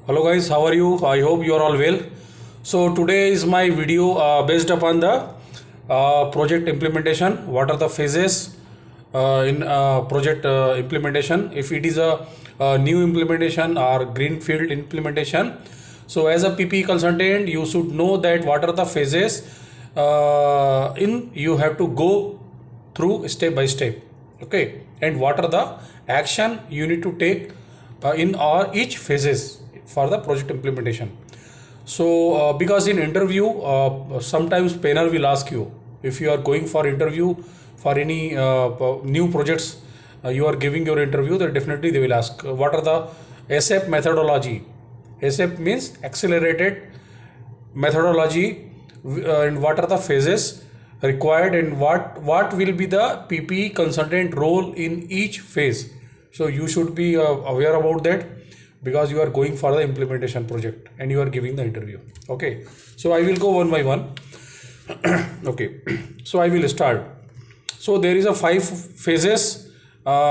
Hello guys, how are you? I hope you are all well. So today is my video based upon the project implementation. What are the phases in project implementation? If it is a new implementation or greenfield implementation. So as a PPE consultant, you should know that what are the phases in you have to go through step by step. Okay, and what are the action you need to take in or each phases for the project implementation. So because in interview sometimes panel will ask you, if you are going for interview for any new projects, you are giving your interview, then definitely they will ask what are the ASAP methodology. ASAP means accelerated methodology, and what are the phases required, and what will be the PPE consultant role in each phase. So you should be aware about that, because you are going for the implementation project and you are giving the interview. Okay, so I will go one by one. Okay, so I will start. So there is a 5 phases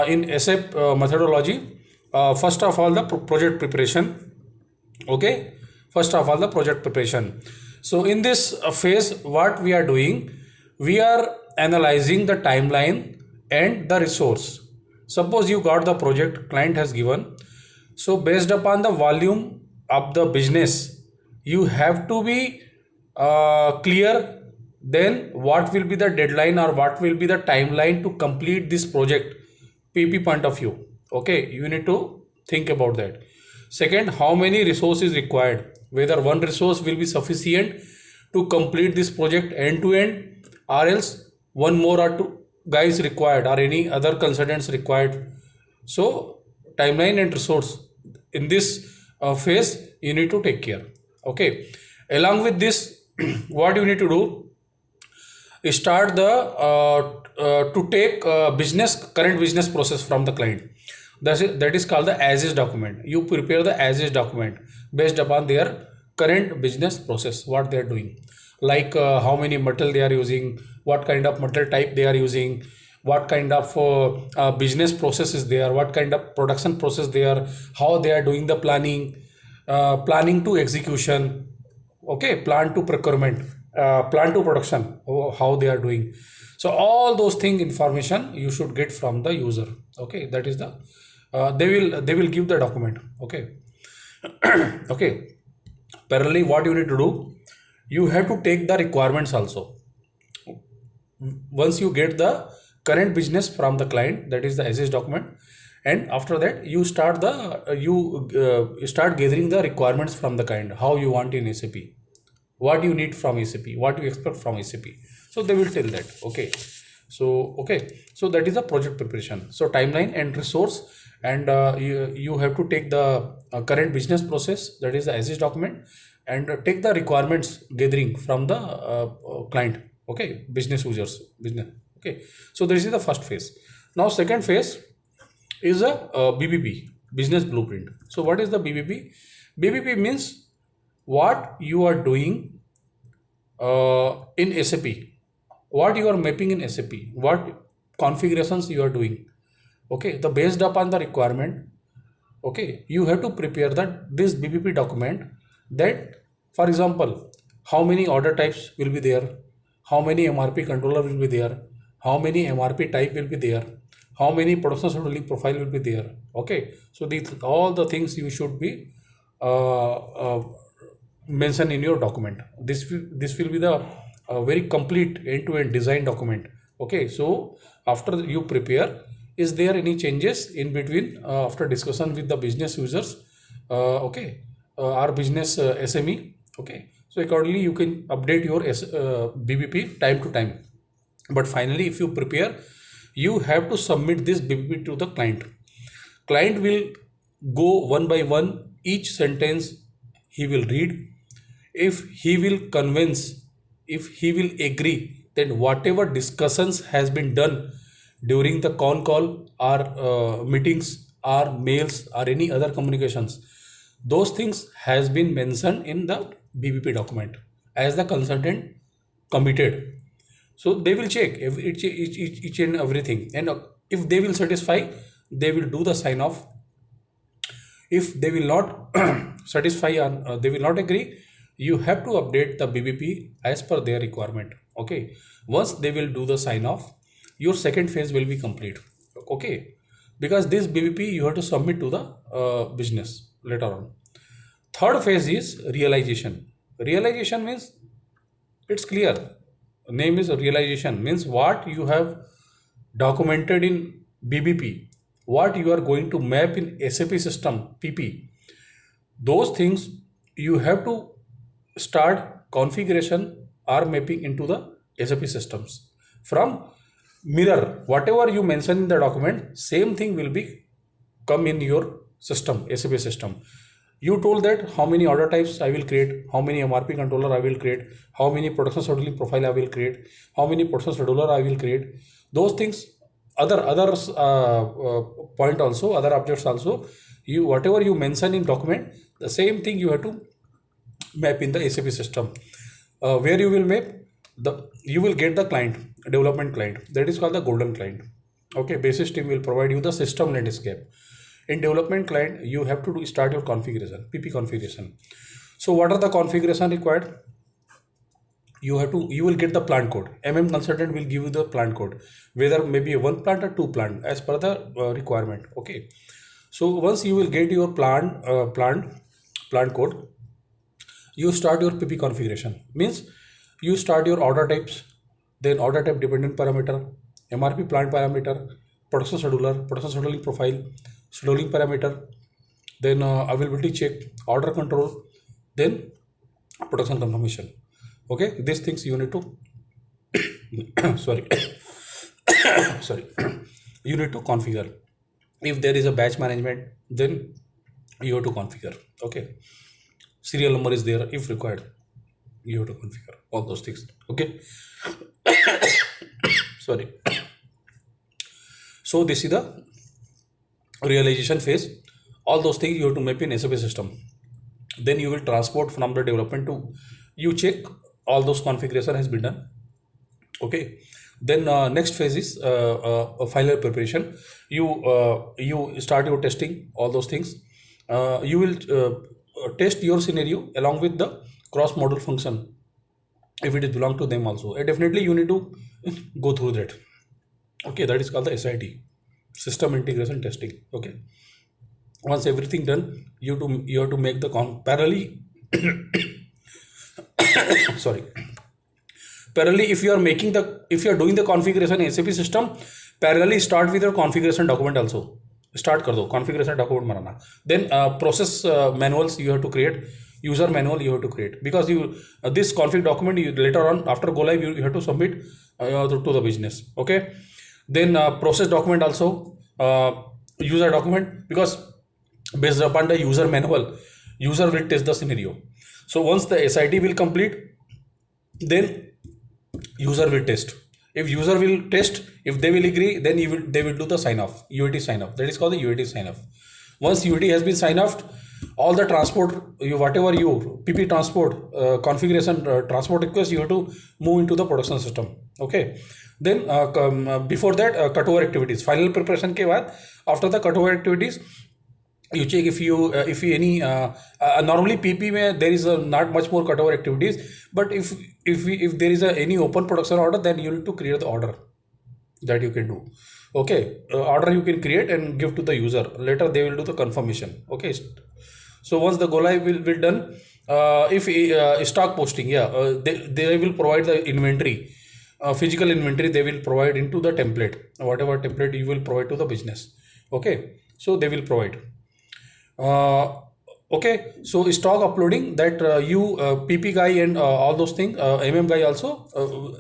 in ASAP methodology. First of all, the project preparation. Okay, first of all, the project preparation. So in this phase, what we are doing, we are analyzing the timeline and the resource. Suppose you got the project, client has given. So based upon the volume of the business, you have to be clear then what will be the deadline or what will be the timeline to complete this project PP point of view. Okay, you need to think about that. Second, how many resources required, whether one resource will be sufficient to complete this project end to end, or else one more or two guys required, or any other consultants required. So timeline and resource in this phase you need to take care. Okay, along with this what you need to do, start the to take business current business process from the client. That is called the as is document. You prepare the as is document based upon their current business process, what they are doing, like how many metal they are using, what kind of metal type they are using, what kind of business process is there, what kind of production process they are, how they are doing the planning, planning to execution. Okay, plan to procurement, plan to production, how they are doing. So all those thing information you should get from the user. Okay, that is the they will give the document. Okay. Okay, parallelly what you need to do, you have to take the requirements also. Once you get the current business from the client, that is the as is document, and after that you start the you start gathering the requirements from the client, how you want in SAP, what you need from SAP, what you expect from SAP. So they will tell that. Okay, so okay, so that is the project preparation. So timeline and resource, and you have to take the current business process, that is the as is document, and take the requirements gathering from the client. Okay, business users, business. Okay, so this is the first phase. Now second phase is a BBP, business blueprint. So what is the BBP? BBP means what you are doing in SAP, what you are mapping in SAP, what configurations you are doing. Okay, the based upon the requirement. Okay, you have to prepare that this BBP document, that for example, how many order types will be there, how many MRP controller will be there, how many MRP type will be there, how many production scheduling profile will be there. Okay, so these all the things you should be uh, uh, mention in your document. This will be the very complete end-to-end design document. Okay, so after you prepare, is there any changes in between after discussion with the business users? Okay, our business SME. Okay, so accordingly you can update your BBP time to time. But finally, if you prepare, you have to submit this BBP to the client. Client will go one by one, each sentence he will read. If he will convince, if he will agree, then whatever discussions has been done during the con call or meetings or mails or any other communications, those things has been mentioned in the BBP document as the consultant committed. So they will check each and everything, and if they will satisfy, they will do the sign off. If they will not satisfy or they will not agree, you have to update the BBP as per their requirement. Okay, once they will do the sign off, your second phase will be complete. Okay, because this BBP you have to submit to the business later on. Third phase is realization. Realization means it's clear. Name is realization, means what you have documented in BBP, what you are going to map in SAP system PP. Those things you have to start configuration or mapping into the SAP systems. From mirror, whatever you mention in the document, same thing will be come in your system, SAP system. You told that how many order types I will create, how many MRP controller I will create, how many production scheduling profile I will create, how many production scheduler I will create. Those things, other point also, other objects also, you whatever you mention in document, the same thing you have to map in the SAP system. Where you will map, you will get the client, development client, that is called the golden client. Okay, basis team will provide you the system landscape. In development client, you have to start your configuration, PP configuration. So what are the configuration required? You will get the plant code. Consultant will give you the plant code, whether maybe one plant or two plant as per the requirement. Okay. So once you will get your plant code, you start your PP configuration. Means you start your order types, then order type dependent parameter, MRP plant parameter, production scheduler, production scheduling profile, scheduling parameter, then availability check, order control, then production confirmation. Okay, these things you need to sorry you need to configure. If there is a batch management, then you have to configure. Okay, serial number is there if required, you have to configure all those things. Okay. Sorry. So this is the realization phase. All those things you have to map in SAP system. Then you will transport from the development to, you check all those configuration has been done. Okay. Then next phase is final preparation. You start your testing, all those things. You will test your scenario along with the cross module function if it is belong to them also. Definitely you need to go through that. Okay, that is called the SIT, system integration testing. Okay, once everything done, you have to make the parallelly sorry, parallelly, if you are doing the configuration in SAP system, parallelly start with your configuration document also. Start kar do, configuration document banana. Then process manuals you have to create, user manual you have to create, because this config document later on after go live you have to submit to the business. Okay, then process document also, user document, because based upon the user manual, user will test the scenario. So once the SIT will complete, then user will test. If user will test, if they will agree, then they will do the sign off, UAT sign off. That is called the UAT sign off. Once UAT has been signed off, all the transport, whatever you PP transport configuration transport request, you have to move into the production system. Okay. Then before that, cutover activities, final preparation ke baad, after the cutover activities, you check if any normally PP mein there is not much more cutover activities, but if there is any open production order, then you need to create the order that you can do. Okay, order you can create and give to the user. Later they will do the confirmation. Okay, so once the go live will be done, if stock posting, they will provide the inventory, physical inventory they will provide into the template, whatever template you will provide to the business. Okay, so they will provide. Okay, so stock uploading, that PP guy and all those things, guy also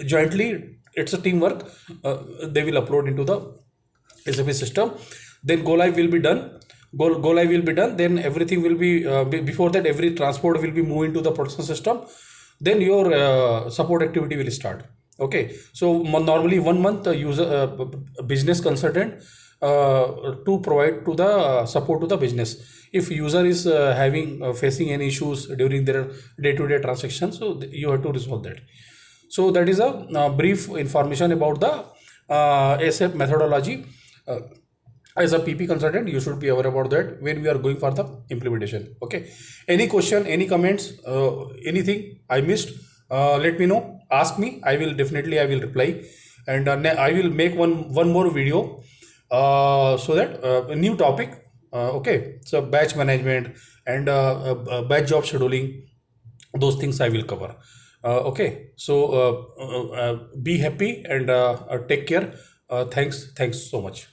jointly, it's a teamwork. They will upload into the SAP system. Then go live will be done. Go live will be done. Then everything will be before that, every transport will be moved into the production system. Then your support activity will start. Okay, so normally 1 month user business consultant to provide to the support to the business. If user is facing any issues during their day-to-day transactions, so you have to resolve that. So that is a brief information about the SAP methodology. as a PP consultant, you should be aware about that when we are going for the implementation. Okay. Any question, any comments, anything I missed, let me know. Ask me. I will reply, and I will make one more video, so that a new topic. Okay. So batch management and batch job scheduling, those things I will cover. Okay. So be happy and take care. Thanks so much.